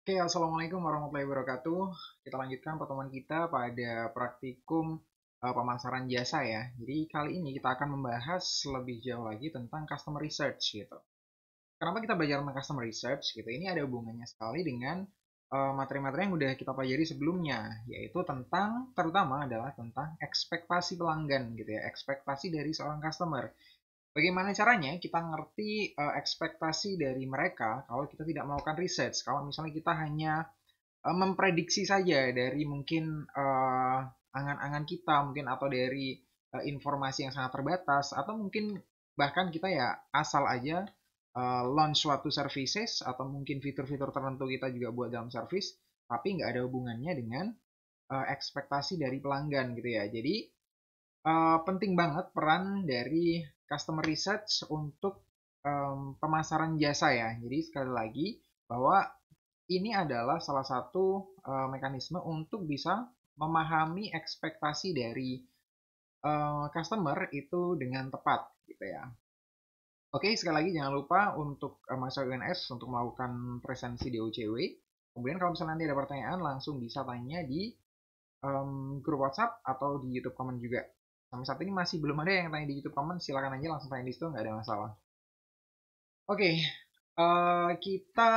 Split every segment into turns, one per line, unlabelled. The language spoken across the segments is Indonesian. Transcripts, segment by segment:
Oke, Assalamualaikum warahmatullahi wabarakatuh. Kita lanjutkan pertemuan kita pada praktikum pemasaran jasa ya. Jadi kali ini kita akan membahas lebih jauh lagi tentang customer research gitu. Kenapa kita belajar tentang customer research gitu? Ini ada hubungannya sekali dengan materi-materi yang udah kita pelajari sebelumnya, yaitu tentang terutama adalah tentang ekspektasi pelanggan gitu ya, ekspektasi dari seorang customer. Bagaimana caranya kita ngerti ekspektasi dari mereka kalau kita tidak melakukan research? Kalau misalnya kita hanya memprediksi saja dari mungkin angan-angan kita mungkin atau dari informasi yang sangat terbatas atau mungkin bahkan kita ya asal aja launch suatu services atau mungkin fitur-fitur tertentu kita juga buat dalam service tapi nggak ada hubungannya dengan ekspektasi dari pelanggan gitu ya. Jadi penting banget peran dari customer research untuk pemasaran jasa ya. Jadi sekali lagi bahwa ini adalah salah satu mekanisme untuk bisa memahami ekspektasi dari customer itu dengan tepat gitu ya. Oke, sekali lagi jangan lupa untuk masuk UNS untuk melakukan presensi di OCW. Kemudian kalau misalnya nanti ada pertanyaan langsung bisa tanya di grup WhatsApp atau di YouTube comment juga. Sampai saat ini masih belum ada yang tanya di YouTube comment, silakan aja langsung tanya di situ, nggak ada masalah. Oke, kita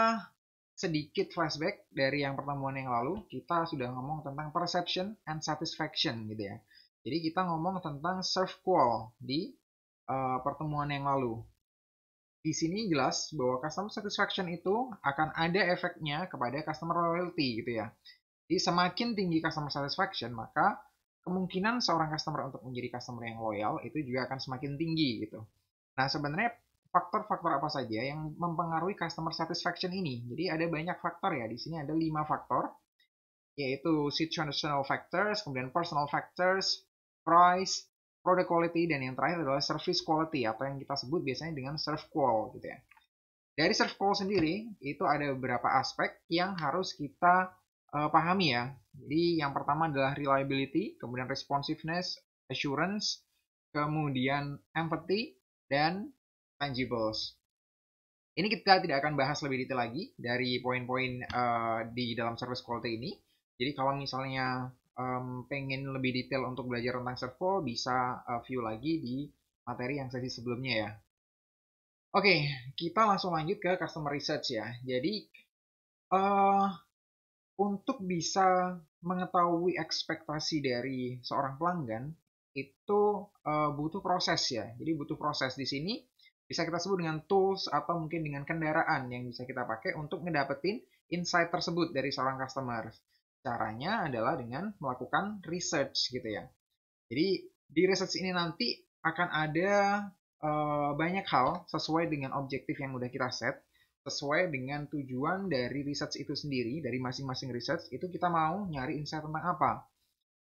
sedikit flashback dari yang pertemuan yang lalu. Kita sudah ngomong tentang perception and satisfaction gitu ya. Jadi kita ngomong tentang serve qual di pertemuan yang lalu. Di sini jelas bahwa customer satisfaction itu akan ada efeknya kepada customer loyalty gitu ya. Jadi semakin tinggi customer satisfaction, maka kemungkinan seorang customer untuk menjadi customer yang loyal itu juga akan semakin tinggi gitu. Nah, sebenarnya faktor-faktor apa saja yang mempengaruhi customer satisfaction ini? Jadi ada banyak faktor ya. Di sini ada 5 faktor, yaitu situational factors, kemudian personal factors, price, product quality, dan yang terakhir adalah service quality atau yang kita sebut biasanya dengan serve qual gitu ya. Dari serve qual sendiri itu ada beberapa aspek yang harus kita pahami ya. Jadi yang pertama adalah reliability, kemudian responsiveness, assurance, kemudian empathy, dan tangibles. Ini kita tidak akan bahas lebih detail lagi dari poin-poin di dalam service quality ini. Jadi kalau misalnya pengen lebih detail untuk belajar tentang serve qual, bisa view lagi di materi yang sesi sebelumnya ya. Oke, kita langsung lanjut ke customer research ya. Jadi uh, untuk bisa mengetahui ekspektasi dari seorang pelanggan itu butuh proses ya. Jadi butuh proses di sini bisa kita sebut dengan tools atau mungkin dengan kendaraan yang bisa kita pakai untuk ngedapetin insight tersebut dari seorang customer. Caranya adalah dengan melakukan research gitu ya. Jadi di research ini nanti akan ada banyak hal sesuai dengan objektif yang udah kita set, sesuai dengan tujuan dari research itu sendiri, dari masing-masing research itu kita mau nyari insight tentang apa.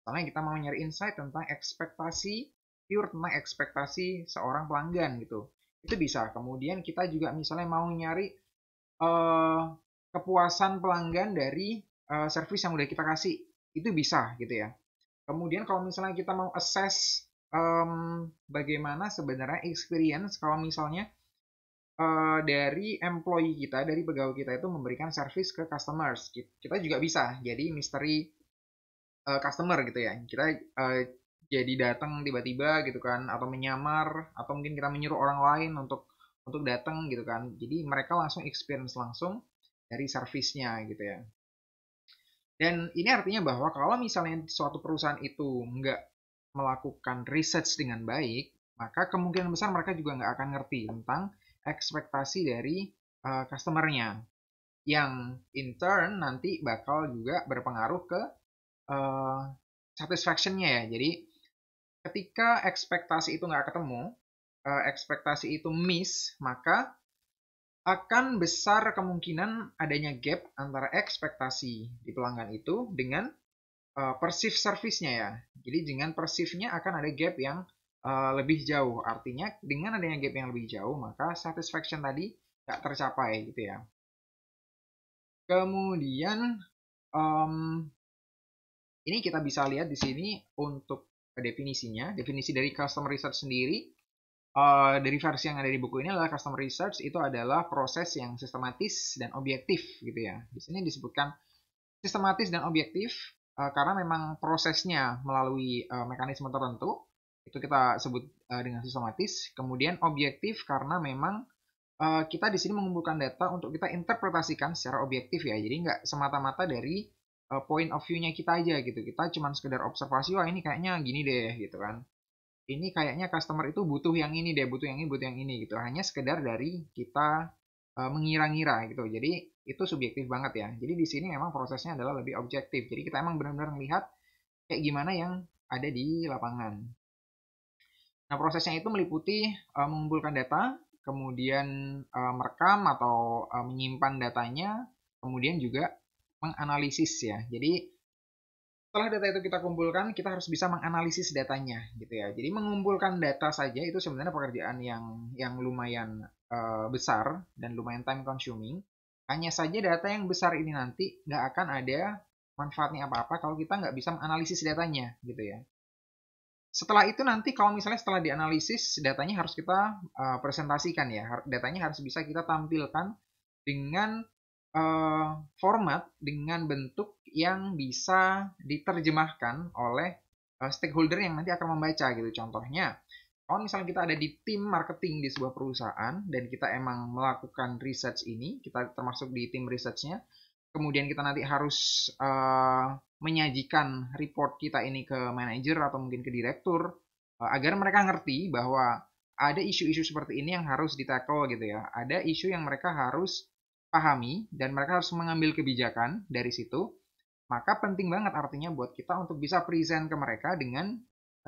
Misalnya kita mau nyari insight tentang ekspektasi, pure tentang ekspektasi seorang pelanggan gitu. Itu bisa. Kemudian kita juga misalnya mau nyari kepuasan pelanggan dari service yang udah kita kasih. Itu bisa gitu ya. Kemudian kalau misalnya kita mau assess bagaimana sebenarnya experience kalau misalnya dari employee kita, dari pegawai kita itu memberikan service ke customers. Kita juga bisa jadi mystery customer gitu ya. Kita jadi datang tiba-tiba gitu kan, atau menyamar, atau mungkin kita menyuruh orang lain untuk datang gitu kan. Jadi mereka langsung experience langsung dari service-nya gitu ya. Dan ini artinya bahwa kalau misalnya suatu perusahaan itu nggak melakukan research dengan baik, maka kemungkinan besar mereka juga nggak akan ngerti tentang ekspektasi dari customer-nya. Yang in turn nanti bakal juga berpengaruh ke satisfaction-nya ya. Jadi ketika ekspektasi itu nggak ketemu, ekspektasi itu miss, maka akan besar kemungkinan adanya gap antara ekspektasi di pelanggan itu dengan perceived service-nya ya. Jadi dengan perceive-nya akan ada gap yang lebih jauh. Artinya dengan adanya gap yang lebih jauh, maka satisfaction tadi nggak tercapai gitu ya. Kemudian um, ini kita bisa lihat di sini untuk definisinya, definisi dari customer research sendiri dari versi yang ada di buku ini adalah customer research itu adalah proses yang sistematis dan objektif gitu ya. Di sini disebutkan sistematis dan objektif karena memang prosesnya melalui mekanisme tertentu itu kita sebut dengan sistematis. Kemudian objektif karena memang kita di sini mengumpulkan data untuk kita interpretasikan secara objektif ya. Jadi nggak semata-mata dari point of view-nya kita aja gitu. Kita cuma sekedar observasi, wah ini kayaknya gini deh gitu kan. Ini kayaknya customer itu butuh yang ini deh, butuh yang ini, butuh yang ini gitu. Hanya sekedar dari kita mengira-ngira gitu. Jadi itu subjektif banget ya. Jadi di sini memang prosesnya adalah lebih objektif. Jadi kita emang benar-benar melihat kayak gimana yang ada di lapangan. Nah, prosesnya itu meliputi mengumpulkan data, kemudian merekam atau menyimpan datanya, kemudian juga menganalisis ya. Jadi setelah data itu kita kumpulkan, kita harus bisa menganalisis datanya gitu ya. Jadi mengumpulkan data saja itu sebenarnya pekerjaan yang lumayan besar dan lumayan time consuming. Hanya saja data yang besar ini nanti nggak akan ada manfaatnya apa-apa kalau kita nggak bisa menganalisis datanya gitu ya. Setelah itu nanti kalau misalnya setelah dianalisis datanya harus kita presentasikan ya. Datanya harus bisa kita tampilkan dengan format dengan bentuk yang bisa diterjemahkan oleh stakeholder yang nanti akan membaca gitu. Contohnya, kalau misalnya kita ada di tim marketing di sebuah perusahaan dan kita emang melakukan research ini, kita termasuk di tim researchnya, kemudian kita nanti harus menyajikan report kita ini ke manajer atau mungkin ke direktur agar mereka ngerti bahwa ada isu-isu seperti ini yang harus ditackle gitu ya. Ada isu yang mereka harus pahami dan mereka harus mengambil kebijakan dari situ, maka penting banget artinya buat kita untuk bisa present ke mereka dengan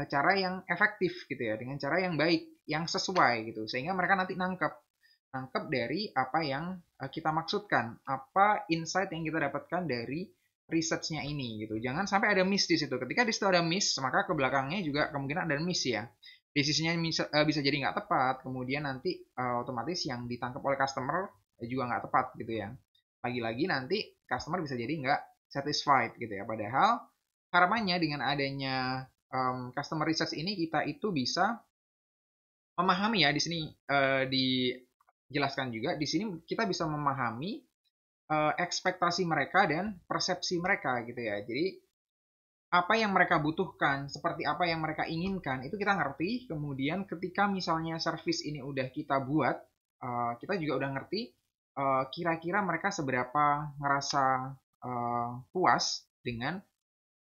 cara yang efektif gitu ya, dengan cara yang baik, yang sesuai gitu, sehingga mereka nanti nangkep dari apa yang kita maksudkan, apa insight yang kita dapatkan dari research-nya ini gitu. Jangan sampai ada miss di situ. Ketika di situ ada miss, maka ke belakangnya juga kemungkinan ada miss ya. Decision-nya bisa jadi nggak tepat, kemudian nanti otomatis yang ditangkap oleh customer juga nggak tepat gitu ya. Lagi-lagi nanti customer bisa jadi nggak satisfied gitu ya. Padahal harapannya dengan adanya customer research ini kita itu bisa memahami ya di sini dijelaskan juga di sini kita bisa memahami ekspektasi mereka dan persepsi mereka gitu ya. Jadi apa yang mereka butuhkan, seperti apa yang mereka inginkan, itu kita ngerti. Kemudian ketika misalnya service ini udah kita buat, kita juga udah ngerti kira-kira mereka seberapa ngerasa puas dengan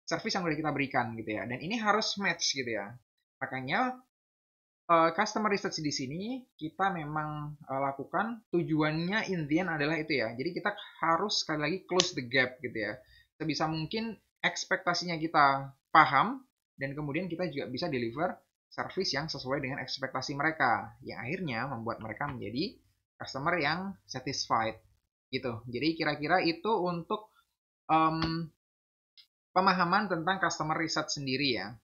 service yang udah kita berikan gitu ya. Dan ini harus match gitu ya. Makanya customer research di sini kita memang lakukan tujuannya intinya adalah itu ya. Jadi kita harus sekali lagi close the gap gitu ya. Sebisa mungkin ekspektasinya kita paham dan kemudian kita juga bisa deliver service yang sesuai dengan ekspektasi mereka. Yang akhirnya membuat mereka menjadi customer yang satisfied gitu. Jadi kira-kira itu untuk pemahaman tentang customer research sendiri ya.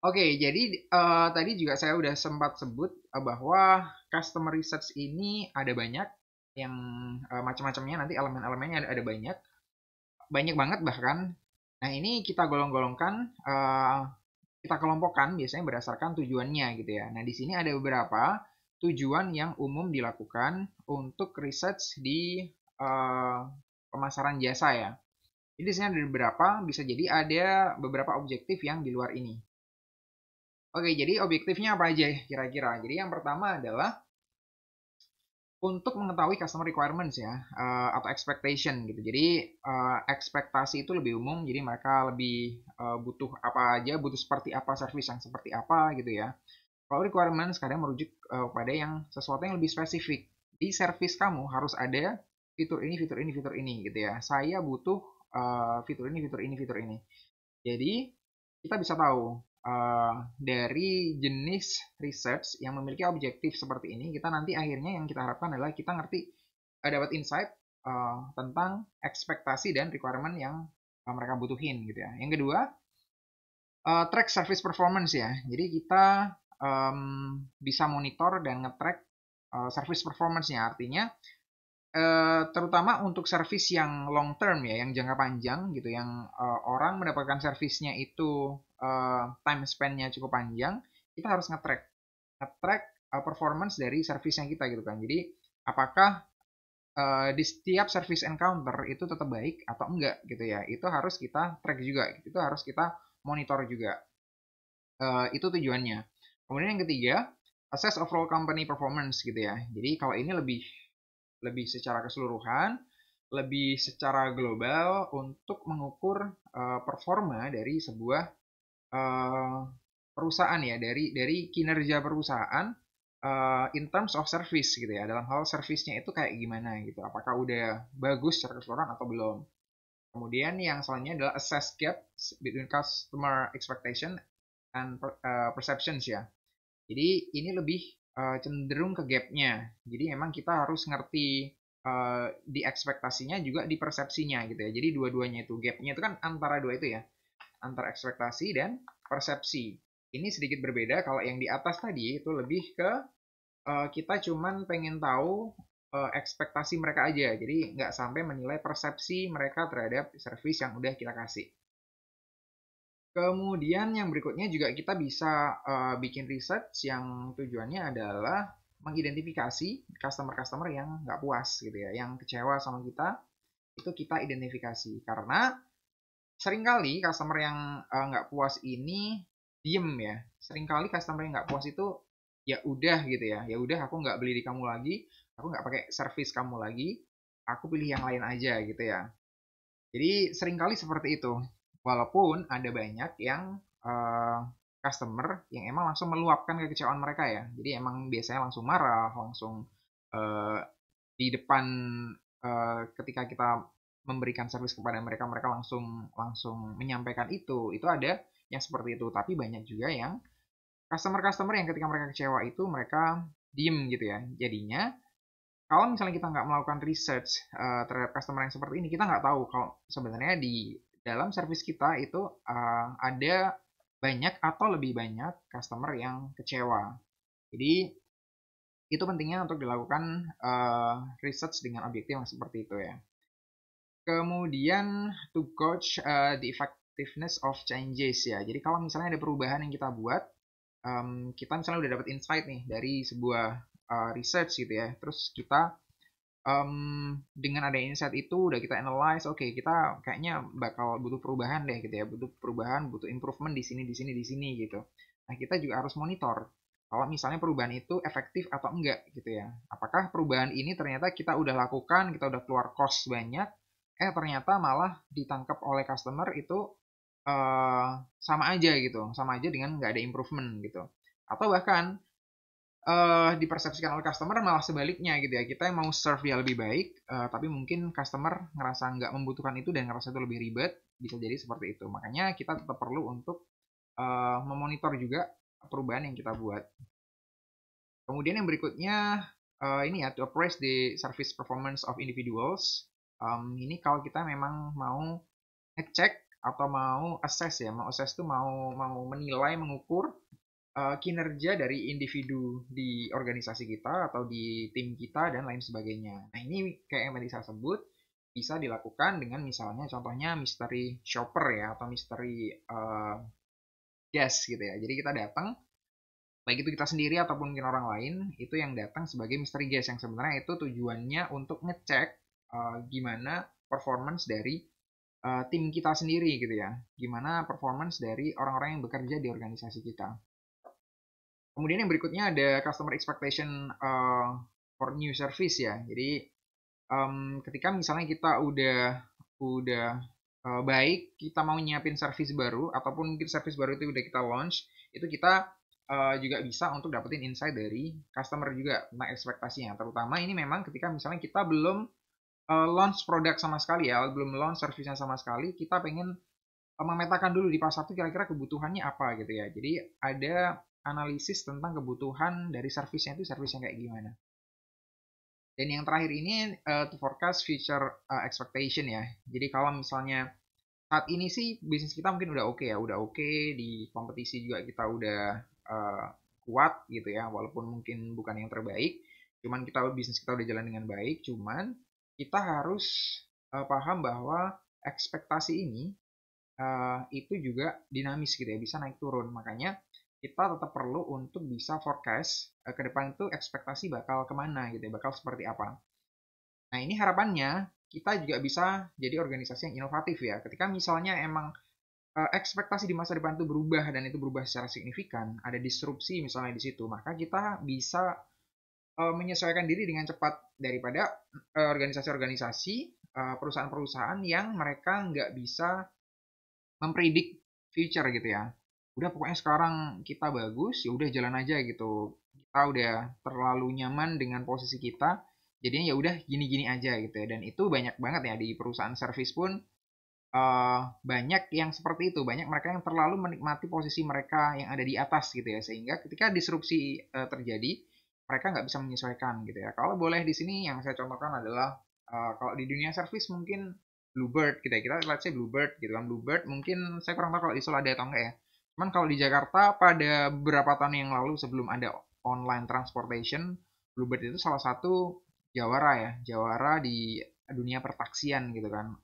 Oke, jadi tadi juga saya udah sempat sebut bahwa customer research ini ada banyak yang macam-macamnya, nanti elemen-elemennya ada banyak, banyak banget bahkan. Nah ini kita golong-golongkan, kita kelompokkan biasanya berdasarkan tujuannya gitu ya. Nah di sini ada beberapa tujuan yang umum dilakukan untuk research di pemasaran jasa ya. Jadi di sini ada beberapa, bisa jadi ada beberapa objektif yang di luar ini. Oke, jadi objektifnya apa aja kira-kira? Jadi yang pertama adalah untuk mengetahui customer requirements ya, atau expectation gitu. Jadi ekspektasi itu lebih umum, jadi mereka lebih butuh apa aja, butuh seperti apa, service yang seperti apa gitu ya. Kalau requirements kadang merujuk pada yang sesuatu yang lebih spesifik. Di service kamu harus ada fitur ini, fitur ini, fitur ini gitu ya. Saya butuh fitur ini, fitur ini, fitur ini. Jadi kita bisa tahu dari jenis research yang memiliki objektif seperti ini, kita nanti akhirnya yang kita harapkan adalah kita ngerti dapat insight tentang ekspektasi dan requirement yang mereka butuhin gitu ya. Yang kedua, track service performance ya. Jadi kita bisa monitor dan nge-track service performance-nya. Artinya terutama untuk service yang long term ya, yang jangka panjang gitu, yang orang mendapatkan servisnya itu time span-nya cukup panjang, kita harus nge-track nge-track performance dari servisnya kita gitu kan. Jadi apakah di setiap service encounter itu tetap baik atau enggak gitu ya. Itu harus kita track juga, gitu. Itu harus kita monitor juga. Itu tujuannya. Kemudian yang ketiga, assess overall company performance gitu ya. Jadi kalau ini lebih lebih secara keseluruhan, lebih secara global untuk mengukur performa dari sebuah perusahaan ya, dari kinerja perusahaan in terms of service gitu ya. Dalam hal service-nya itu kayak gimana gitu. Apakah udah bagus secara keseluruhan atau belum. Kemudian yang selanjutnya adalah assess gap between customer expectation and perceptions ya. Jadi ini lebih cenderung ke gap-nya. Jadi emang kita harus ngerti di ekspektasinya juga di persepsinya gitu ya. Jadi dua-duanya itu gap-nya itu kan antara dua itu ya, antara ekspektasi dan persepsi. Ini sedikit berbeda kalau yang di atas tadi itu lebih ke kita cuman pengen tahu ekspektasi mereka aja. Jadi nggak sampai menilai persepsi mereka terhadap service yang udah kita kasih. Kemudian yang berikutnya juga kita bisa bikin research yang tujuannya adalah mengidentifikasi customer-customer yang nggak puas gitu ya, yang kecewa sama kita, itu kita identifikasi. Karena seringkali customer yang nggak puas ini diem ya. Seringkali customer yang nggak puas itu ya udah gitu ya udah aku nggak beli di kamu lagi, aku nggak pakai service kamu lagi, aku pilih yang lain aja gitu ya. Jadi seringkali seperti itu. Walaupun ada banyak yang customer yang emang langsung meluapkan kekecewaan mereka ya. Jadi emang biasanya langsung marah, langsung uh, di depan ketika kita memberikan service kepada mereka, mereka langsung langsung menyampaikan itu. Itu ada yang seperti itu. Tapi banyak juga yang customer-customer yang ketika mereka kecewa itu mereka diem gitu ya. Jadinya kalau misalnya kita nggak melakukan research terhadap customer yang seperti ini, kita nggak tahu kalau sebenarnya di dalam service kita itu ada banyak atau lebih banyak customer yang kecewa. Jadi itu pentingnya untuk dilakukan research dengan objektif yang seperti itu ya. Kemudian to gauge the effectiveness of changes ya. Jadi kalau misalnya ada perubahan yang kita buat, kita misalnya udah dapat insight nih dari sebuah research gitu ya. Terus kita dengan ada insight itu udah kita analyze, oke kita kayaknya bakal butuh perubahan deh gitu ya, butuh perubahan, butuh improvement di sini, di sini, di sini gitu. Nah kita juga harus monitor kalau misalnya perubahan itu efektif atau enggak gitu ya. Apakah perubahan ini ternyata kita udah lakukan, kita udah keluar cost banyak, ternyata malah ditangkap oleh customer itu sama aja gitu, sama aja dengan nggak ada improvement gitu. Atau bahkan dipersepsikan oleh customer malah sebaliknya gitu ya. Kita yang mau serve dia lebih baik, tapi mungkin customer ngerasa nggak membutuhkan itu dan ngerasa itu lebih ribet, bisa jadi seperti itu. Makanya kita tetap perlu untuk memonitor juga perubahan yang kita buat. Kemudian yang berikutnya ini ya, to appraise the service performance of individuals. Ini kalau kita memang mau ngecek atau mau assess ya, mau assess itu mau menilai, mengukur kinerja dari individu di organisasi kita atau di tim kita dan lain sebagainya. Nah ini kayak yang tadi saya sebut bisa dilakukan dengan misalnya contohnya mystery shopper ya atau mystery guest gitu ya. Jadi kita datang baik itu kita sendiri ataupun mungkin orang lain itu yang datang sebagai mystery guest yang sebenarnya itu tujuannya untuk ngecek gimana performance dari tim kita sendiri gitu ya. Gimana performance dari orang-orang yang bekerja di organisasi kita. Kemudian yang berikutnya ada customer expectation for new service ya. Jadi ketika misalnya kita udah baik, kita mau nyiapin service baru ataupun mungkin service baru itu udah kita launch, itu kita juga bisa untuk dapetin insight dari customer juga tentang ekspektasinya. Terutama ini memang ketika misalnya kita belum launch produk sama sekali ya, belum launch service-nya sama sekali, kita pengen memetakan dulu di pasar itu kira-kira kebutuhannya apa gitu ya. Jadi ada analisis tentang kebutuhan dari servisnya itu servisnya kayak gimana. Dan yang terakhir ini to forecast future expectation ya. Jadi kalau misalnya saat ini sih bisnis kita mungkin udah oke ya, udah oke di kompetisi juga kita udah kuat gitu ya, walaupun mungkin bukan yang terbaik. Cuman bisnis kita udah jalan dengan baik. Cuman kita harus paham bahwa ekspektasi ini itu juga dinamis gitu ya, bisa naik turun. Makanya kita tetap perlu untuk bisa forecast ke depan itu ekspektasi bakal kemana gitu ya, bakal seperti apa. Nah, ini harapannya kita juga bisa jadi organisasi yang inovatif ya. Ketika misalnya emang ekspektasi di masa depan itu berubah dan itu berubah secara signifikan, ada disrupsi misalnya di situ, maka kita bisa menyesuaikan diri dengan cepat daripada organisasi-organisasi, perusahaan-perusahaan yang mereka nggak bisa mempredik future gitu ya. Udah pokoknya sekarang kita bagus, ya udah jalan aja gitu. Kita udah terlalu nyaman dengan posisi kita, jadinya ya udah gini-gini aja gitu ya. Dan itu banyak banget ya di perusahaan service pun banyak yang seperti itu. Banyak mereka yang terlalu menikmati posisi mereka yang ada di atas gitu ya. Sehingga ketika disrupsi terjadi, mereka nggak bisa menyesuaikan gitu ya. Kalau boleh di sini yang saya contohkan adalah kalau di dunia service mungkin Bluebird gitu ya. Kita let's say Bluebird gitu kan. Bluebird mungkin saya kurang tahu kalau di Solo ada atau enggak ya. Cuman kalau di Jakarta pada beberapa tahun yang lalu sebelum ada online transportation, Bluebird itu salah satu jawara ya, jawara di dunia pertaksian gitu kan.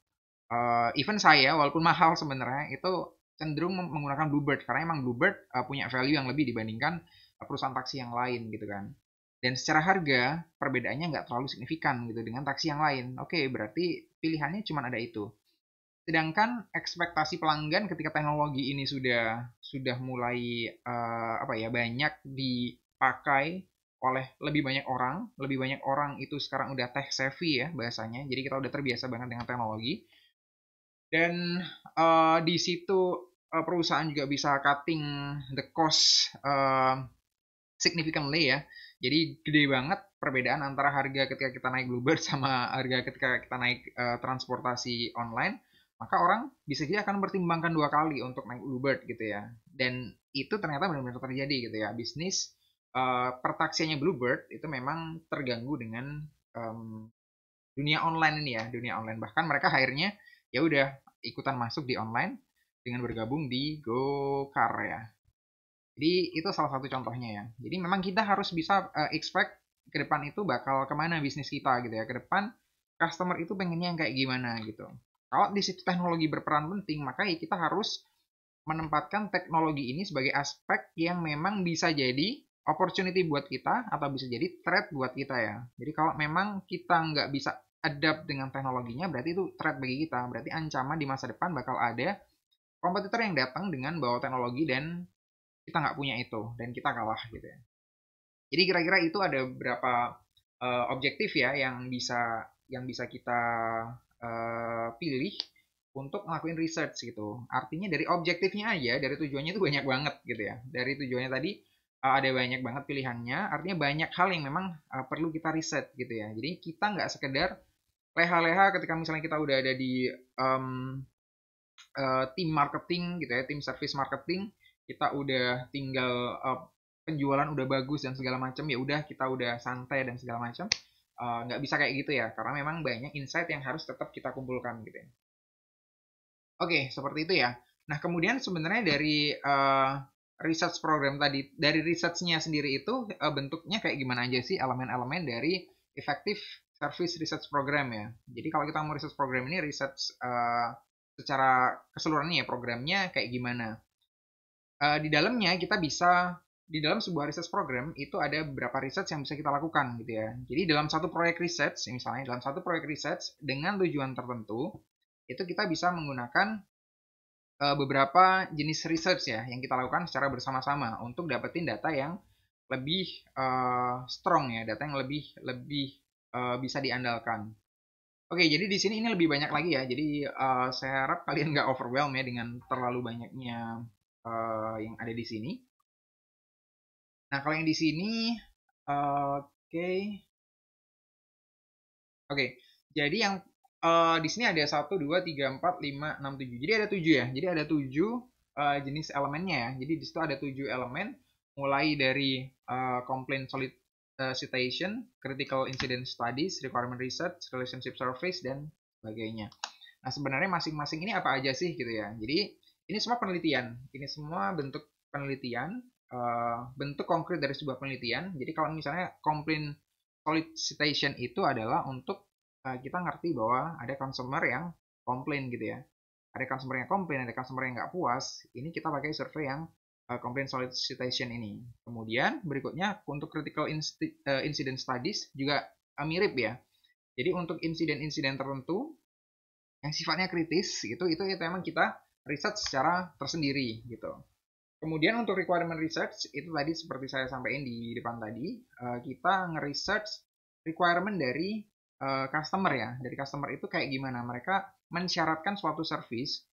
Even saya walaupun mahal sebenarnya itu cenderung menggunakan Bluebird karena emang Bluebird punya value yang lebih dibandingkan perusahaan taksi yang lain gitu kan. Dan secara harga perbedaannya nggak terlalu signifikan gitu dengan taksi yang lain. Oke, berarti pilihannya cuma ada itu. Sedangkan ekspektasi pelanggan ketika teknologi ini sudah mulai apa ya banyak dipakai oleh lebih banyak orang itu sekarang udah tech savvy ya bahasanya. Jadi kita udah terbiasa banget dengan teknologi. Dan di situ perusahaan juga bisa cutting the cost significantly ya. Jadi gede banget perbedaan antara harga ketika kita naik Bluebird sama harga ketika kita naik transportasi online. Maka orang bisa jadi akan mempertimbangkan dua kali untuk naik Bluebird gitu ya. Dan itu ternyata benar-benar terjadi gitu ya. Bisnis pertaksiannya Bluebird itu memang terganggu dengan dunia online ini ya, dunia online. Bahkan mereka akhirnya ya udah ikutan masuk di online dengan bergabung di GoCar ya. Jadi itu salah satu contohnya ya. Jadi memang kita harus bisa expect ke depan itu bakal kemana bisnis kita gitu ya. Ke depan customer itu pengennya yang kayak gimana gitu. Kalau di situ teknologi berperan penting, maka ya kita harus menempatkan teknologi ini sebagai aspek yang memang bisa jadi opportunity buat kita atau bisa jadi threat buat kita ya. Jadi kalau memang kita nggak bisa adapt dengan teknologinya, berarti itu threat bagi kita. Berarti ancaman di masa depan bakal ada kompetitor yang datang dengan bawa teknologi dan kita nggak punya itu dan kita kalah gitu ya. Jadi kira-kira itu ada beberapa objektif ya yang bisa kita pilih untuk ngelakuin research gitu. Artinya dari objektifnya aja, dari tujuannya itu banyak banget gitu ya. Dari tujuannya tadi ada banyak banget pilihannya, artinya banyak hal yang memang perlu kita riset gitu ya. Jadi kita nggak sekedar leha-leha ketika misalnya kita udah ada di tim marketing gitu ya, tim service marketing, kita udah tinggal penjualan udah bagus dan segala macam, ya udah kita udah santai dan segala macam. Nggak bisa kayak gitu ya, karena memang banyak insight yang harus tetap kita kumpulkan gitu ya. Oke, seperti itu ya. Nah, kemudian sebenarnya dari research program tadi, dari research-nya sendiri itu bentuknya kayak gimana aja sih elemen-elemen dari effective service research program ya. Jadi kalau kita mau research program ini, research secara keseluruhan ya programnya kayak gimana. Di dalamnya kita bisa, di dalam sebuah research program itu ada beberapa research yang bisa kita lakukan gitu ya. Jadi dalam satu proyek research, misalnya dalam satu proyek research dengan tujuan tertentu, itu kita bisa menggunakan beberapa jenis research ya yang kita lakukan secara bersama-sama untuk dapetin data yang lebih strong ya, data yang lebih lebih bisa diandalkan. Oke, jadi di sini ini lebih banyak lagi ya. Jadi saya harap kalian nggak overwhelm ya dengan terlalu banyaknya yang ada di sini. Nah, kalau yang di sini, oke, oke. Jadi yang di sini ada 1, 2, 3, 4, 5, 6, 7. Jadi ada 7 ya. Jadi ada 7 jenis elemennya ya. Jadi di situ ada 7 elemen, mulai dari complaint solicitation, critical incident studies, requirement research, relationship surveys, dan sebagainya. Nah, sebenarnya masing-masing ini apa aja sih gitu ya. Jadi ini semua penelitian. Ini semua bentuk penelitian, bentuk konkret dari sebuah penelitian. Jadi kalau misalnya complaint solicitation itu adalah untuk kita ngerti bahwa ada consumer yang komplain gitu ya. Ada customer yang komplain, ada customer yang nggak puas. Ini kita pakai survei yang complaint solicitation ini. Kemudian berikutnya untuk critical incident studies juga mirip ya. Jadi untuk insiden-insiden tertentu yang sifatnya kritis itu memang kita riset secara tersendiri gitu. Kemudian untuk requirement research itu tadi seperti saya sampaikan di depan tadi, kita nge-research requirement dari customer ya. Dari customer itu kayak gimana? Mereka mensyaratkan suatu service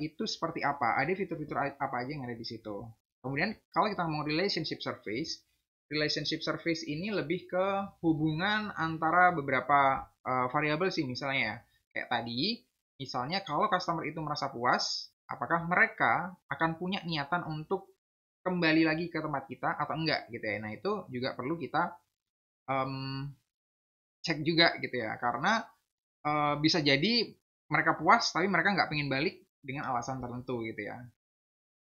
itu seperti apa? Ada fitur-fitur apa aja yang ada di situ. Kemudian kalau kita ngomong relationship service ini lebih ke hubungan antara beberapa variabel sih misalnya ya. Kayak tadi, misalnya kalau customer itu merasa puas, apakah mereka akan punya niatan untuk kembali lagi ke tempat kita atau enggak gitu ya. Nah itu juga perlu kita um, cek juga gitu ya. Karena bisa jadi mereka puas tapi mereka nggak pengen balik dengan alasan tertentu gitu ya.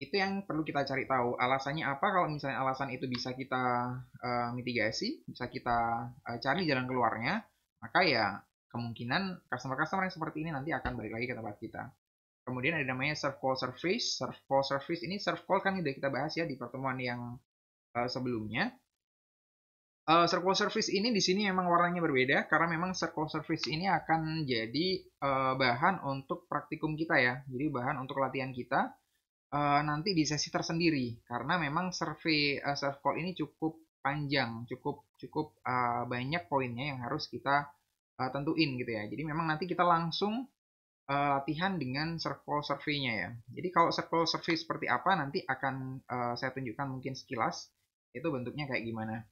Itu yang perlu kita cari tahu. Alasannya apa? Kalau misalnya alasan itu bisa kita mitigasi, bisa kita cari jalan keluarnya, maka ya kemungkinan customer-customer yang seperti ini nanti akan balik lagi ke tempat kita. Kemudian ada namanya serve call service. Serve call service ini serve call kan udah kita bahas ya di pertemuan yang sebelumnya. Circle service ini di sini memang warnanya berbeda karena memang circle service ini akan jadi bahan untuk praktikum kita ya. Jadi bahan untuk latihan kita nanti di sesi tersendiri karena memang serve call ini cukup panjang, cukup banyak poinnya yang harus kita tentuin gitu ya. Jadi memang nanti kita langsung latihan dengan circle survey-nya ya. Jadi kalau circle survey seperti apa nanti akan saya tunjukkan mungkin sekilas itu bentuknya kayak gimana.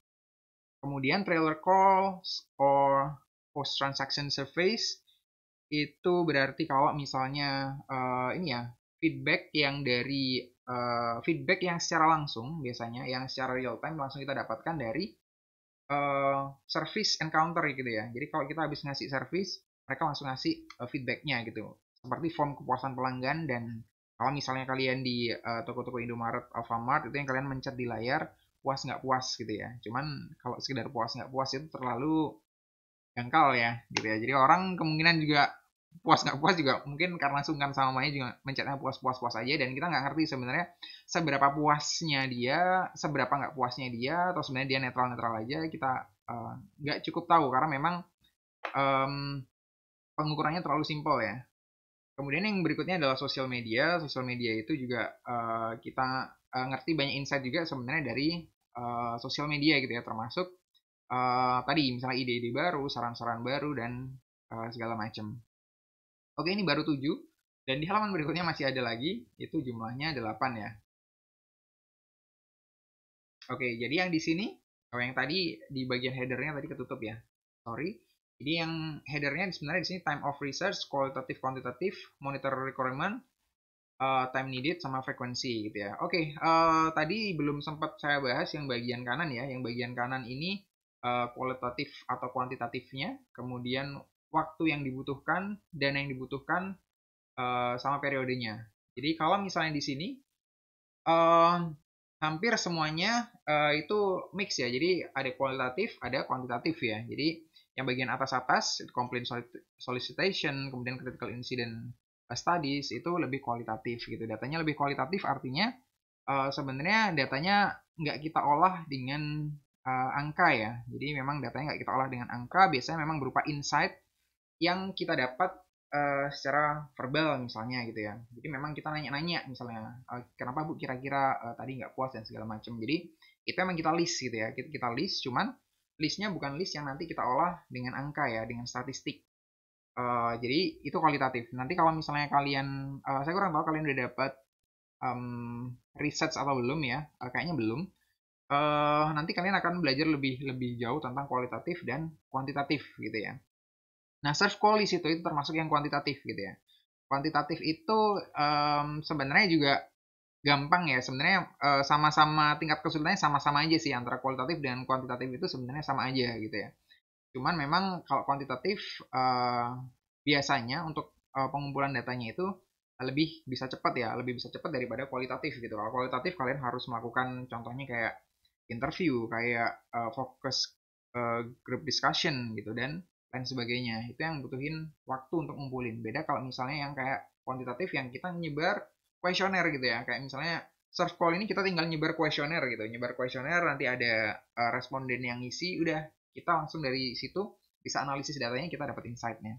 Kemudian trailer calls or post transaction surveys itu berarti kalau misalnya ini ya feedback yang dari feedback yang secara langsung biasanya yang secara real time langsung kita dapatkan dari service encounter gitu ya. Jadi kalau kita habis ngasih service, mereka langsung ngasih feedbacknya gitu. Seperti form kepuasan pelanggan dan kalau misalnya kalian di toko-toko Indomaret, Alfamart itu yang kalian mencet di layar puas nggak puas gitu ya. Cuman kalau sekedar puas nggak puas itu terlalu dangkal ya gitu ya. Jadi orang kemungkinan juga puas nggak puas juga mungkin karena sungkan sama Maya juga mencetnya puas-puas aja dan kita nggak ngerti sebenarnya seberapa puasnya dia, seberapa nggak puasnya dia atau sebenarnya dia netral-netral aja kita nggak cukup tahu karena memang um, pengukurannya terlalu simpel ya. Kemudian yang berikutnya adalah sosial media. Sosial media itu juga kita ngerti banyak insight juga sebenarnya dari sosial media gitu ya termasuk tadi misalnya ide-ide baru, saran-saran baru dan segala macam. Oke, ini baru 7 dan di halaman berikutnya masih ada lagi, itu jumlahnya 8 ya. Oke, jadi yang di sini yang tadi di bagian headernya tadi ketutup ya. Sorry. Jadi yang headernya sebenarnya di sini time of research, kualitatif, kuantitatif, monitor requirement, time needed sama frekuensi gitu ya. Oke, tadi belum sempat saya bahas yang bagian kanan ya. Yang bagian kanan ini kualitatif atau kuantitatifnya, kemudian waktu yang dibutuhkan, dana yang dibutuhkan, sama periodenya. Jadi kalau misalnya di sini hampir semuanya itu mix ya. Jadi ada kualitatif, ada kuantitatif ya. Jadi yang bagian atas-atas complaint solicitation, kemudian critical incident studies itu lebih kualitatif gitu. Datanya lebih kualitatif artinya sebenarnya datanya nggak kita olah dengan angka ya. Jadi memang datanya nggak kita olah dengan angka, biasanya memang berupa insight yang kita dapat secara verbal misalnya gitu ya. Jadi memang kita nanya-nanya misalnya kenapa Bu kira-kira tadi nggak puas dan segala macam. Jadi itu memang kita list gitu ya. Kita list, cuman listnya bukan list yang nanti kita olah dengan angka ya, dengan statistik. Jadi itu kualitatif. Nanti kalau misalnya kalian, saya kurang tahu kalian udah dapat research atau belum ya, kayaknya belum. Nanti kalian akan belajar lebih jauh tentang kualitatif dan kuantitatif gitu ya. Nah, search call di situ itu termasuk yang kuantitatif gitu ya. Kuantitatif itu sebenarnya juga gampang ya. Sebenarnya sama-sama tingkat kesulitannya sama-sama aja sih antara kualitatif dan kuantitatif itu sebenarnya sama aja gitu ya. Cuman memang kalau kuantitatif biasanya untuk pengumpulan datanya itu lebih bisa cepat ya, lebih bisa cepat daripada kualitatif gitu. Kalau kualitatif kalian harus melakukan contohnya kayak interview, kayak focus group discussion gitu dan lain sebagainya. Itu yang butuhin waktu untuk ngumpulin. Beda kalau misalnya yang kayak kuantitatif yang kita nyebar kuesioner gitu ya. Kayak misalnya serve call ini kita tinggal nyebar kuesioner gitu, nyebar kuesioner, nanti ada responden yang ngisi, udah kita langsung dari situ bisa analisis datanya, kita dapat insight-nya.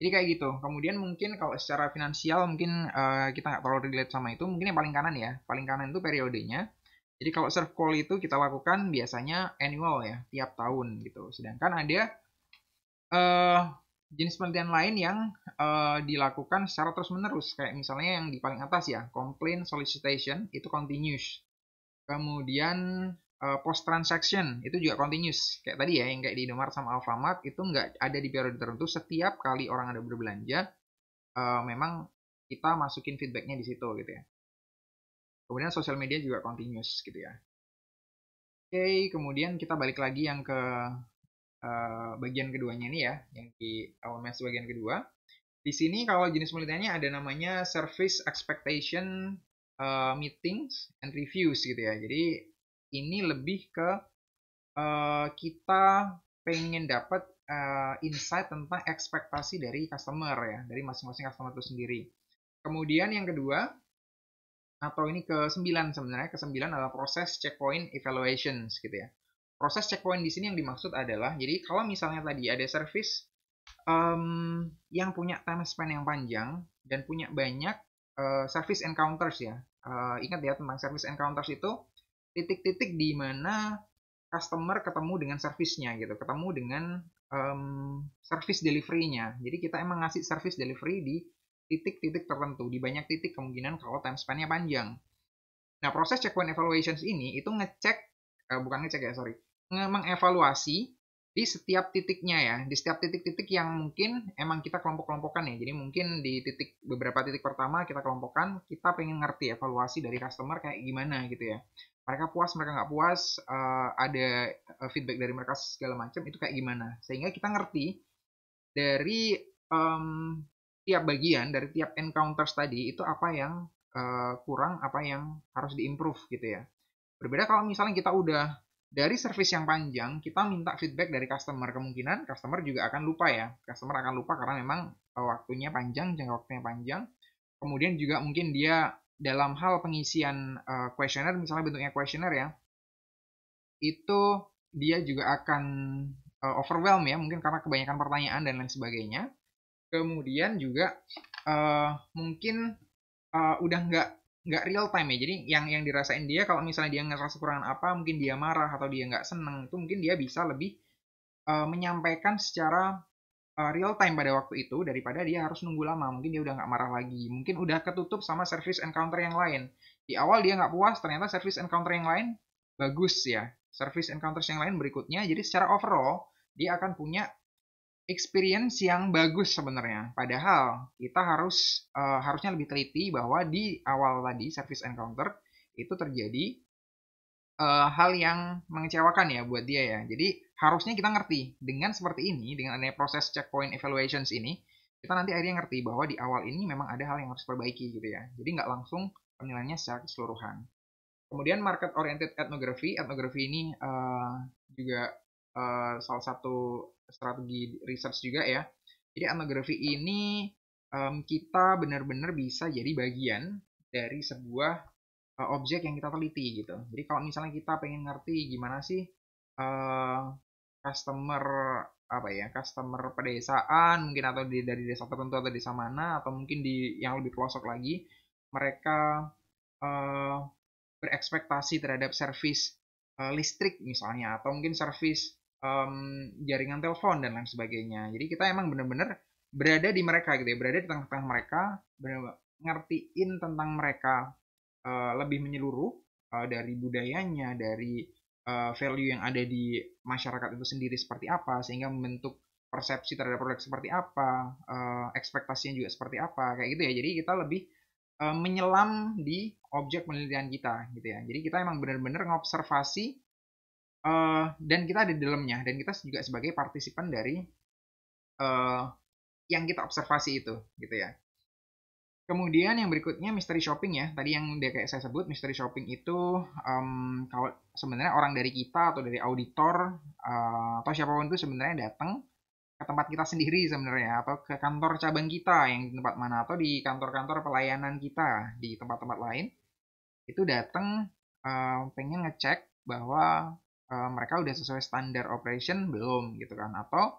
Jadi kayak gitu. Kemudian mungkin kalau secara finansial mungkin kita nggak terlalu relate sama itu. Mungkin yang paling kanan ya. Paling kanan itu periodenya. Jadi kalau serve call itu kita lakukan biasanya annual ya, tiap tahun gitu. Sedangkan ada uh, jenis penelitian lain yang dilakukan secara terus-menerus. Kayak misalnya yang di paling atas ya, complaint solicitation itu continuous. Kemudian post transaction itu juga continuous. Kayak tadi ya, yang kayak di Indomaret sama Alfamart itu nggak ada di periode tertentu. Setiap kali orang ada berbelanja, memang kita masukin feedbacknya di situ gitu ya. Kemudian sosial media juga continuous gitu ya. Oke, kemudian kita balik lagi yang ke bagian keduanya ini ya, yang di LMS bagian kedua. Di sini kalau jenis penelitiannya ada namanya service expectation meetings and reviews gitu ya. Jadi ini lebih ke kita pengen dapat insight tentang ekspektasi dari customer ya, dari masing-masing customer itu sendiri. Kemudian yang kedua, atau ini ke-9 sebenarnya, ke-9 adalah proses checkpoint evaluations gitu ya. Proses checkpoint di sini yang dimaksud adalah, jadi kalau misalnya tadi ada service yang punya time span yang panjang dan punya banyak service encounters ya. Ingat ya tentang service encounters itu titik-titik di mana customer ketemu dengan service-nya gitu, ketemu dengan service delivery-nya. Jadi kita emang ngasih service delivery di titik-titik tertentu, di banyak titik kemungkinan kalau time span-nya panjang. Nah, proses checkpoint evaluations ini itu ngecek, bukan ngecek ya, sorry, mengevaluasi di setiap titiknya ya, di setiap titik-titik yang mungkin emang kita kelompok-kelompokkan ya. Jadi mungkin di beberapa titik pertama kita kelompokkan, kita pengen ngerti evaluasi dari customer kayak gimana gitu ya. Mereka puas, mereka nggak puas, ada feedback dari mereka segala macam, itu kayak gimana. Sehingga kita ngerti dari tiap bagian, dari tiap encounters tadi, itu apa yang kurang, apa yang harus diimprove gitu ya. Berbeda kalau misalnya kita udah dari service yang panjang, kita minta feedback dari customer. Kemungkinan customer juga akan lupa ya. Customer akan lupa karena memang waktunya panjang, jangka waktunya panjang. Kemudian juga mungkin dia dalam hal pengisian kuesioner, misalnya bentuknya kuesioner ya, itu dia juga akan overwhelm ya, mungkin karena kebanyakan pertanyaan dan lain sebagainya. Kemudian juga mungkin udah nggak real time ya. Jadi yang dirasain dia kalau misalnya dia ngerasa kekurangan apa, mungkin dia marah atau dia nggak seneng, itu mungkin dia bisa lebih menyampaikan secara real time pada waktu itu daripada dia harus nunggu lama. Mungkin dia udah nggak marah lagi, mungkin udah ketutup sama service encounter yang lain. Di awal dia nggak puas, ternyata service encounter yang lain bagus ya. Service encounters yang lain berikutnya, jadi secara overall dia akan punya experience yang bagus sebenarnya. Padahal kita harusnya lebih teliti bahwa di awal tadi service encounter itu terjadi hal yang mengecewakan ya buat dia ya. Jadi harusnya kita ngerti dengan seperti ini, dengan adanya proses checkpoint evaluations ini, kita nanti akhirnya ngerti bahwa di awal ini memang ada hal yang harus perbaiki gitu ya. Jadi nggak langsung penilaiannya secara keseluruhan. Kemudian market oriented ethnography, ethnography ini juga salah satu strategi research juga ya. Jadi ethnography ini kita benar-benar bisa jadi bagian dari sebuah objek yang kita teliti gitu. Jadi kalau misalnya kita pengen ngerti gimana sih customer apa ya, customer pedesaan mungkin atau dari desa tertentu atau desa mana atau mungkin di yang lebih pelosok lagi, mereka berekspektasi terhadap servis listrik misalnya atau mungkin servis jaringan telepon dan lain sebagainya. Jadi kita emang benar-benar berada di mereka gitu ya, berada di tengah-tengah mereka, benar ngertiin tentang mereka lebih menyeluruh dari budayanya, dari value yang ada di masyarakat itu sendiri seperti apa, sehingga membentuk persepsi terhadap produk seperti apa, ekspektasinya juga seperti apa, kayak gitu ya. Jadi kita lebih menyelam di objek penelitian kita gitu ya. Jadi kita emang benar-benar ngobservasi dan kita ada di dalamnya dan kita juga sebagai partisipan dari yang kita observasi itu gitu ya. Kemudian yang berikutnya mystery shopping ya. Tadi yang udah kayak saya sebut mystery shopping itu kalau sebenarnya orang dari kita atau dari auditor atau siapapun itu sebenarnya datang ke tempat kita sendiri sebenarnya atau ke kantor cabang kita yang di tempat mana atau di kantor-kantor pelayanan kita di tempat-tempat lain itu datang pengen ngecek bahwa mereka udah sesuai standar operation belum gitu kan, atau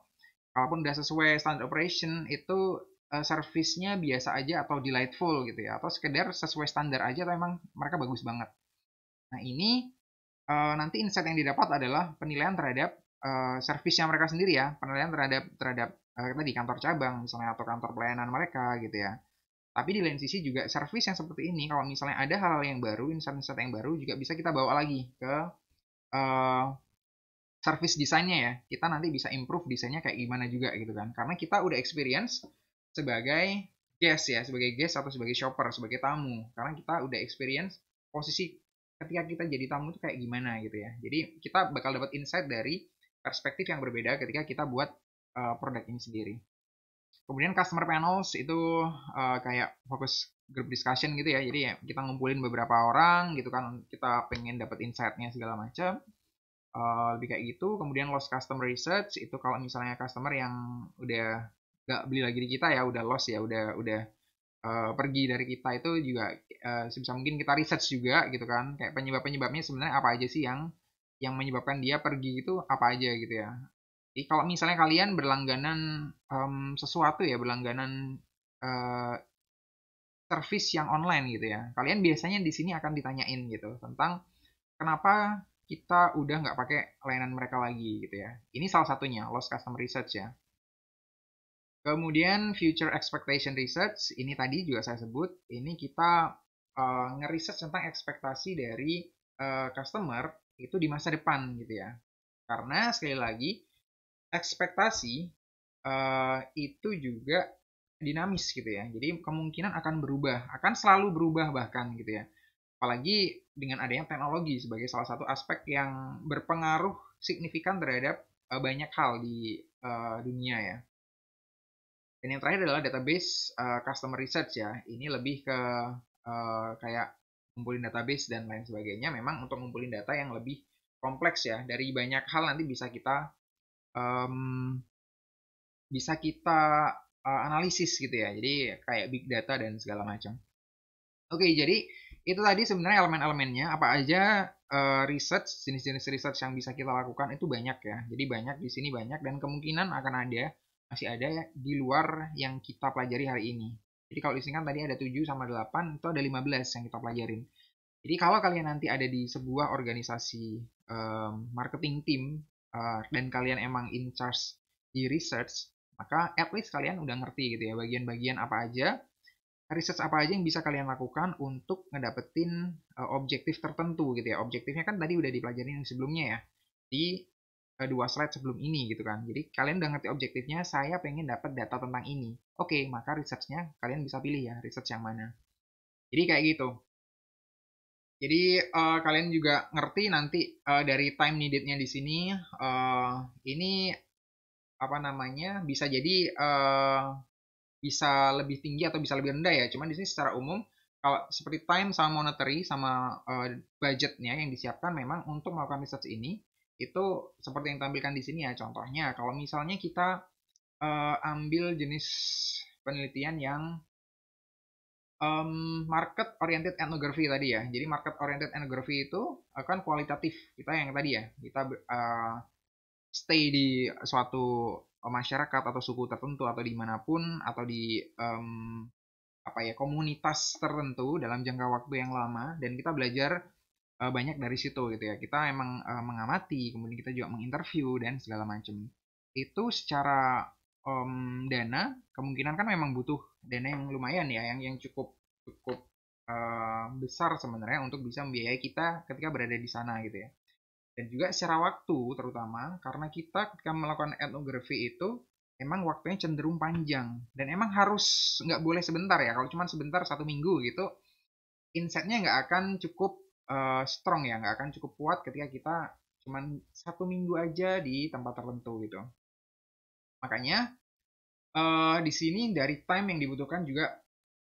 kalaupun udah sesuai standar operation itu service-nya biasa aja atau delightful gitu ya, atau sekedar sesuai standar aja atau emang mereka bagus banget. Nah ini nanti insight yang didapat adalah penilaian terhadap service-nya mereka sendiri ya, penilaian terhadap tadi kantor cabang misalnya atau kantor pelayanan mereka gitu ya. Tapi di lain sisi juga service yang seperti ini, kalau misalnya ada hal-hal yang baru, insight-insight yang baru juga bisa kita bawa lagi ke uh, service desainnya ya. Kita nanti bisa improve desainnya kayak gimana juga gitu kan. Karena kita udah experience sebagai guest ya, sebagai guest atau sebagai shopper, sebagai tamu. Karena kita udah experience posisi ketika kita jadi tamu itu kayak gimana gitu ya. Jadi kita bakal dapat insight dari perspektif yang berbeda ketika kita buat produk ini sendiri. Kemudian customer panels itu kayak fokus group discussion gitu ya. Jadi ya kita ngumpulin beberapa orang gitu kan. Kita pengen dapat insight-nya segala macam. Lebih kayak gitu. Kemudian lost customer research itu kalau misalnya customer yang udah gak beli lagi di kita ya, udah lost ya, udah pergi dari kita, itu juga sebisa mungkin kita research juga gitu kan. Kayak penyebabnya sebenarnya apa aja sih yang menyebabkan dia pergi itu apa aja gitu ya. Jadi kalau misalnya kalian berlangganan sesuatu ya, berlangganan uh, service yang online gitu ya, kalian biasanya di sini akan ditanyain gitu tentang kenapa kita udah nggak pakai layanan mereka lagi gitu ya. Ini salah satunya lost customer research ya. Kemudian future expectation research, ini tadi juga saya sebut, ini kita nge-research tentang ekspektasi dari customer itu di masa depan gitu ya. Karena sekali lagi ekspektasi itu juga dinamis gitu ya. Jadi kemungkinan akan berubah, akan selalu berubah bahkan gitu ya. Apalagi dengan adanya teknologi sebagai salah satu aspek yang berpengaruh signifikan terhadap banyak hal di dunia ya. Dan yang terakhir adalah database customer research ya. Ini lebih ke kayak ngumpulin database dan lain sebagainya. Memang untuk ngumpulin data yang lebih kompleks ya. Dari banyak hal nanti um, bisa kita analisis gitu ya. Jadi kayak big data dan segala macam. Oke, jadi itu tadi sebenarnya elemen-elemennya. Apa aja research, jenis-jenis research yang bisa kita lakukan itu banyak ya. Jadi banyak di sini banyak dan kemungkinan akan ada, masih ada ya di luar yang kita pelajari hari ini. Jadi kalau di sini kan tadi ada 7 sama 8, itu ada 15 yang kita pelajarin. Jadi kalau kalian nanti ada di sebuah organisasi marketing team dan kalian emang in charge di research, maka at least kalian udah ngerti gitu ya bagian-bagian apa aja, research apa aja yang bisa kalian lakukan untuk ngedapetin objektif tertentu gitu ya. Objektifnya kan tadi udah dipelajarin sebelumnya ya di 2 slide sebelum ini gitu kan. Jadi kalian udah ngerti objektifnya, saya pengen dapat data tentang ini. Oke, maka researchnya kalian bisa pilih ya research yang mana. Jadi kayak gitu. Jadi kalian juga ngerti nanti dari time needed-nya di sini ini apa namanya bisa jadi bisa lebih tinggi atau bisa lebih rendah ya. Cuman di sini secara umum kalau seperti time sama monetary sama budgetnya yang disiapkan memang untuk melakukan research ini itu seperti yang tampilkan di sini ya. Contohnya kalau misalnya kita ambil jenis penelitian yang market oriented ethnography tadi ya. Jadi market oriented ethnography itu akan kualitatif. Kita yang tadi ya, kita stay di suatu masyarakat atau suku tertentu atau dimanapun atau di apa ya komunitas tertentu dalam jangka waktu yang lama dan kita belajar banyak dari situ gitu ya. Kita emang mengamati, kemudian kita juga menginterview dan segala macam. Itu secara dana kemungkinan kan memang butuh dana yang lumayan ya, yang cukup cukup besar sebenarnya untuk bisa membiayai kita ketika berada di sana gitu ya. Dan juga secara waktu terutama karena kita ketika melakukan etnografi itu emang waktunya cenderung panjang dan emang harus nggak boleh sebentar ya. Kalau cuma sebentar 1 minggu gitu, insightnya nggak akan cukup strong ya, nggak akan cukup kuat ketika kita cuma 1 minggu aja di tempat tertentu gitu. Makanya di sini dari time yang dibutuhkan juga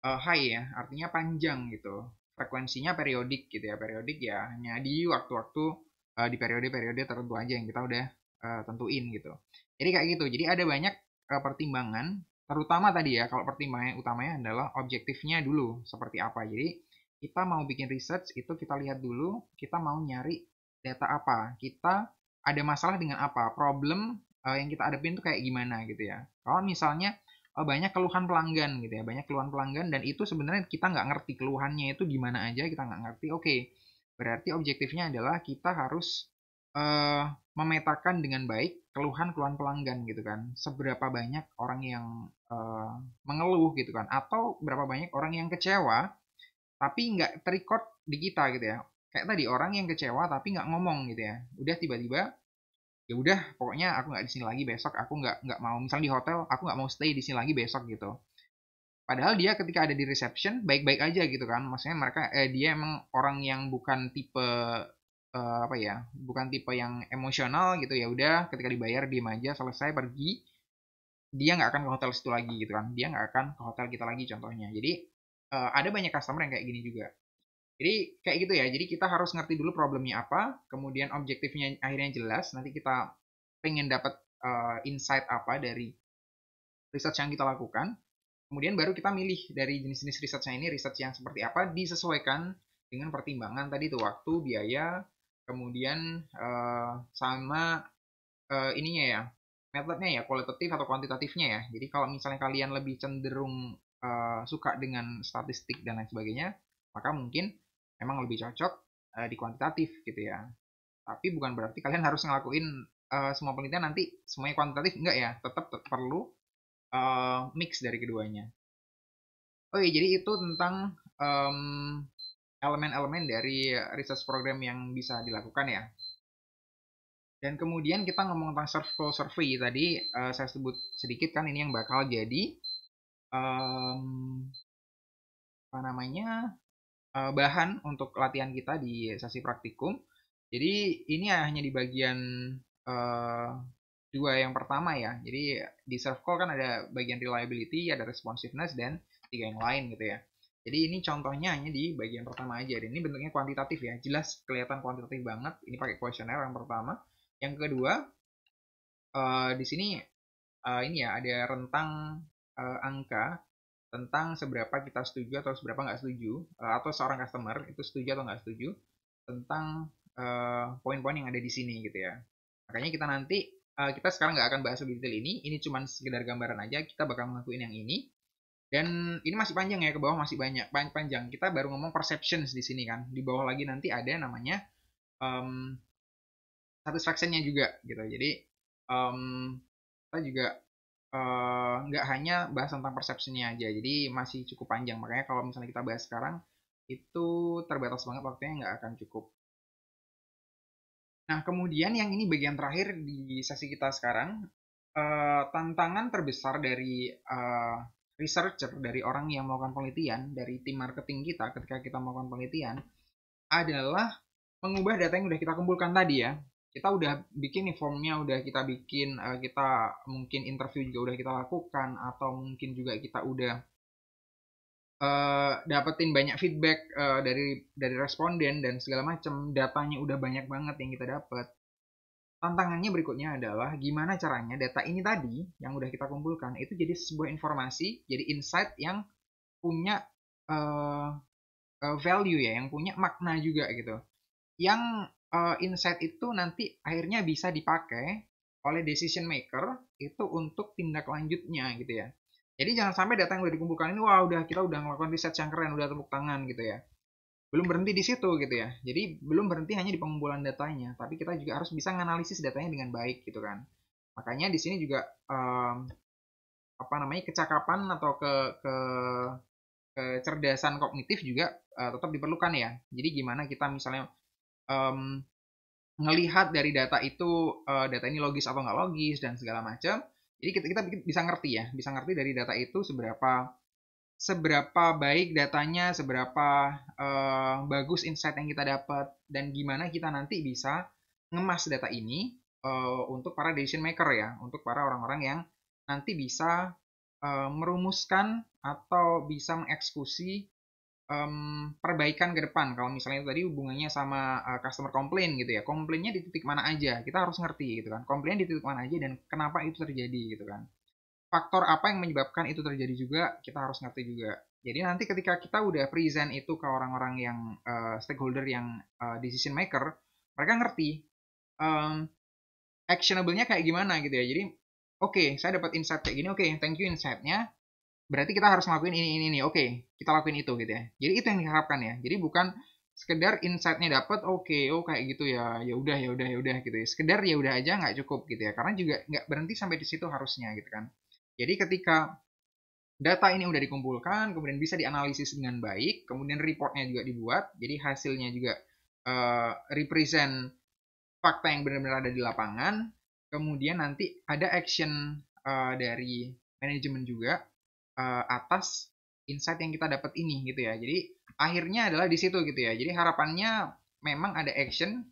high ya, artinya panjang gitu. Frekuensinya periodik gitu ya, periodik ya hanya di waktu-waktu di periode-periode tertentu aja yang kita udah tentuin gitu. Jadi kayak gitu. Jadi ada banyak pertimbangan, terutama tadi ya kalau pertimbangan utamanya adalah objektifnya dulu seperti apa. Jadi kita mau bikin research itu kita lihat dulu, kita mau nyari data apa, kita ada masalah dengan apa, problem yang kita hadapin itu kayak gimana gitu ya. Kalau misalnya banyak keluhan pelanggan gitu ya, banyak keluhan pelanggan dan itu sebenarnya kita nggak ngerti keluhannya itu gimana aja, kita nggak ngerti. Oke, berarti objektifnya adalah kita harus memetakan dengan baik keluhan-keluhan pelanggan gitu kan. Seberapa banyak orang yang mengeluh gitu kan, atau berapa banyak orang yang kecewa tapi nggak terrecord di kita gitu ya. Kayak tadi orang yang kecewa tapi nggak ngomong gitu ya. Udah tiba-tiba ya udah pokoknya aku nggak di sini lagi besok, aku nggak mau misalnya di hotel aku nggak mau stay di sini lagi besok gitu. Padahal dia ketika ada di reception baik-baik aja gitu kan. Maksudnya mereka dia emang orang yang bukan tipe apa ya, bukan tipe yang emosional gitu ya. Udah ketika dibayar diem aja selesai pergi, dia nggak akan ke hotel situ lagi gitu kan. Dia nggak akan ke hotel kita lagi contohnya. Jadi ada banyak customer yang kayak gini juga. Jadi kayak gitu ya. Jadi kita harus ngerti dulu problemnya apa, kemudian objektifnya akhirnya jelas. Nanti kita pengen dapat insight apa dari research yang kita lakukan. Kemudian baru kita milih dari jenis-jenis researchnya ini, research yang seperti apa, disesuaikan dengan pertimbangan tadi tuh waktu, biaya, kemudian sama ininya ya, metodenya ya, kualitatif atau kuantitatifnya ya. Jadi kalau misalnya kalian lebih cenderung suka dengan statistik dan lain sebagainya, maka mungkin memang lebih cocok di kuantitatif gitu ya. Tapi bukan berarti kalian harus ngelakuin semua penelitian nanti semuanya kuantitatif, enggak ya. Tetap perlu mix dari keduanya. Oke, jadi itu tentang elemen-elemen dari research program yang bisa dilakukan ya. Dan kemudian kita ngomong tentang search flow survey tadi, saya sebut sedikit kan ini yang bakal jadi apa namanya bahan untuk latihan kita di sesi praktikum. Jadi ini hanya di bagian dua yang pertama ya. Jadi di serve call kan ada bagian reliability, ada responsiveness, dan tiga yang lain gitu ya. Jadi ini contohnya hanya di bagian pertama aja. Dan ini bentuknya kuantitatif ya. Jelas kelihatan kuantitatif banget. Ini pakai kuesioner yang pertama. Yang kedua, di sini ini ya ada rentang angka tentang seberapa kita setuju atau seberapa nggak setuju, atau seorang customer itu setuju atau nggak setuju tentang poin-poin yang ada di sini gitu ya. Makanya kita nanti kita sekarang nggak akan bahas lebih detail ini cuma sekedar gambaran aja, kita bakal ngelakuin yang ini. Dan ini masih panjang ya, ke bawah masih banyak panjang. Kita baru ngomong perceptions di sini kan. Di bawah lagi nanti ada namanya um, satisfaction-nya juga gitu. Jadi kita juga nggak hanya bahas tentang persepsinya aja, jadi masih cukup panjang. Makanya kalau misalnya kita bahas sekarang, itu terbatas banget waktunya, nggak akan cukup. Nah, kemudian yang ini bagian terakhir di sesi kita sekarang, tantangan terbesar dari researcher, dari orang yang melakukan penelitian, dari tim marketing kita ketika kita melakukan penelitian, adalah mengubah data yang udah kita kumpulkan tadi ya. Kita udah bikin nih formnya, udah kita bikin, kita mungkin interview juga udah kita lakukan, atau mungkin juga kita udah dapetin banyak feedback dari responden dan segala macam, datanya udah banyak banget yang kita dapat. Tantangannya berikutnya adalah gimana caranya data ini tadi yang udah kita kumpulkan itu jadi sebuah informasi, jadi insight yang punya uh, value ya, yang punya makna juga gitu. Yang insight itu nanti akhirnya bisa dipakai oleh decision maker itu untuk tindak lanjutnya gitu ya. Jadi jangan sampai data yang udah dikumpulkan ini, wah udah kita udah melakukan riset yang keren, udah tepuk tangan gitu ya. Belum berhenti di situ gitu ya. Jadi belum berhenti hanya di pengumpulan datanya, tapi kita juga harus bisa menganalisis datanya dengan baik gitu kan. Makanya di sini juga apa namanya kecakapan atau kecerdasan kognitif juga tetap diperlukan ya. Jadi gimana kita misalnya um, ngelihat dari data itu data ini logis atau nggak logis dan segala macam. Jadi kita bisa ngerti ya, bisa ngerti dari data itu seberapa baik datanya, seberapa bagus insight yang kita dapat, dan gimana kita nanti bisa ngemas data ini untuk para decision maker ya, untuk para orang-orang yang nanti bisa merumuskan atau bisa mengeksekusi perbaikan ke depan. Kalau misalnya tadi hubungannya sama customer complaint gitu ya, komplainnya di titik mana aja, kita harus ngerti gitu kan. Komplain di titik mana aja dan kenapa itu terjadi gitu kan. Faktor apa yang menyebabkan itu terjadi juga kita harus ngerti juga. Jadi nanti ketika kita udah present itu ke orang-orang yang stakeholder yang decision maker, mereka ngerti um, actionable-nya kayak gimana gitu ya. Jadi oke, saya dapat insight kayak gini, oke, thank you insight-nya. Berarti kita harus ngelakuin ini. Oke, kita lakuin itu gitu ya. Jadi itu yang diharapkan ya. Jadi bukan sekedar insight-nya dapat, oke, oh kayak gitu ya, ya udah gitu ya. Sekedar ya udah aja nggak cukup gitu ya. Karena juga nggak berhenti sampai di situ harusnya gitu kan. Jadi ketika data ini udah dikumpulkan, kemudian bisa dianalisis dengan baik, kemudian reportnya juga dibuat, jadi hasilnya juga represent fakta yang benar-benar ada di lapangan, kemudian nanti ada action dari manajemen juga atas insight yang kita dapat ini gitu ya. Jadi akhirnya adalah di situ gitu ya. Jadi harapannya memang ada action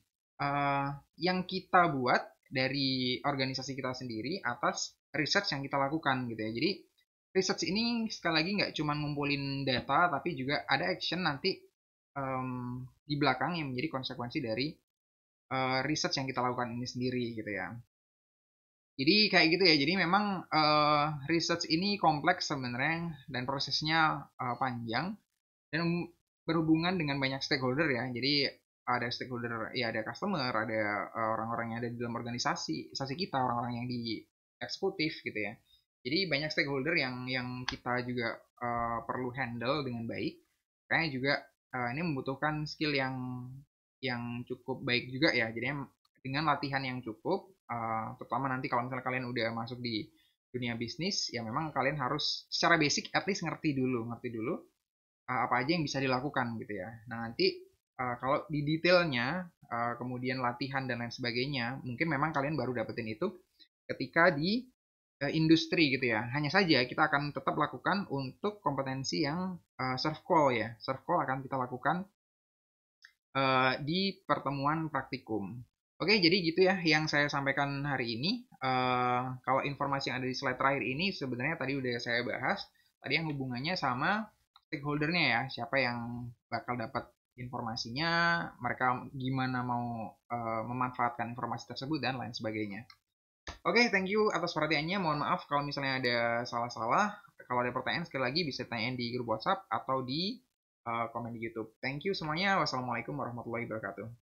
yang kita buat dari organisasi kita sendiri atas research yang kita lakukan gitu ya. Jadi research ini sekali lagi nggak cuma ngumpulin data, tapi juga ada action nanti di belakang yang menjadi konsekuensi dari research yang kita lakukan ini sendiri gitu ya. Jadi kayak gitu ya. Jadi memang research ini kompleks sebenarnya dan prosesnya panjang dan berhubungan dengan banyak stakeholder ya. Jadi ada stakeholder ya, ada customer, ada orang-orang yang ada di dalam organisasi kita, orang-orang yang di eksekutif gitu ya. Jadi banyak stakeholder yang kita juga perlu handle dengan baik. Kayaknya juga ini membutuhkan skill yang cukup baik juga ya. Jadi dengan latihan yang cukup, terutama nanti kalau misalnya kalian udah masuk di dunia bisnis, ya memang kalian harus secara basic at least ngerti dulu apa aja yang bisa dilakukan gitu ya. Nah nanti kalau di detailnya, kemudian latihan dan lain sebagainya, mungkin memang kalian baru dapetin itu ketika di industri gitu ya. Hanya saja kita akan tetap lakukan untuk kompetensi yang serve call ya. Serve call akan kita lakukan di pertemuan praktikum. Oke, jadi gitu ya yang saya sampaikan hari ini. Kalau informasi yang ada di slide terakhir ini sebenarnya tadi udah saya bahas. Tadi yang hubungannya sama stakeholdernya ya, siapa yang bakal dapat informasinya, mereka gimana mau memanfaatkan informasi tersebut dan lain sebagainya. Oke, thank you atas perhatiannya. Mohon maaf kalau misalnya ada salah-salah. Kalau ada pertanyaan sekali lagi bisa tanyain di grup WhatsApp atau di komen di YouTube. Thank you semuanya. Wassalamualaikum warahmatullahi wabarakatuh.